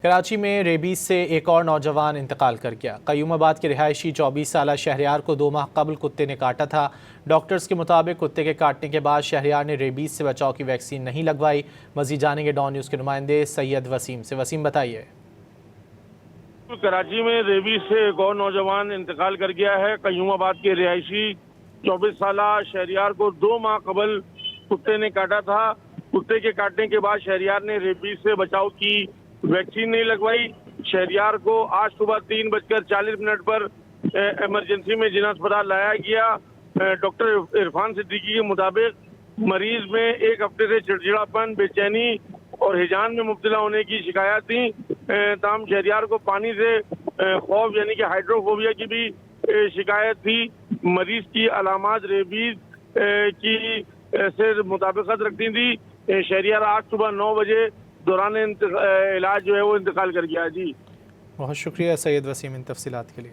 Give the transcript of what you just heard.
کراچی میں ریبیز سے ایک اور نوجوان انتقال کر گیا۔ قیوم آباد کے رہائشی 24 سالہ شہریار کو 2 ماہ قبل کتے نے کاٹا تھا۔ ڈاکٹرز کے مطابق کتے کے کاٹنے کے بعد شہریار نے ریبیز سے بچاؤ کی ویکسین نہیں لگوائی۔ مزید جانیں گے ڈان نیوز کے نمائندے سید وسیم سے۔ وسیم بتائیے۔ کراچی میں ریبیز سے ایک اور نوجوان انتقال کر گیا ہے۔ قیوم آباد کے رہائشی 24 سالہ شہریار کو 2 ماہ قبل کتے نے کاٹا تھا۔ کتے کے کاٹنے کے بعد شہریار نے ریبیز سے بچاؤ کی ویکسین نہیں لگوائی۔ شہریار کو آج صبح 3:40 پر ایمرجنسی میں جناح اسپتال لایا گیا۔ ڈاکٹر عرفان صدیقی کے مطابق مریض میں ایک ہفتے سے چڑچڑاپن، بے چینی اور ہیجان میں مبتلا ہونے کی شکایات تھیں۔ تاہم شہریار کو پانی سے خوف یعنی کہ ہائیڈروفوبیا کی بھی شکایت تھی۔ مریض کی علامات ریبیز کی سے مطابقت رکھتی تھی۔ شہریار آج صبح 9 بجے دوران علاج جو ہے وہ انتقال کر گیا۔ جی بہت شکریہ سید وسیم ان تفصیلات کے لیے۔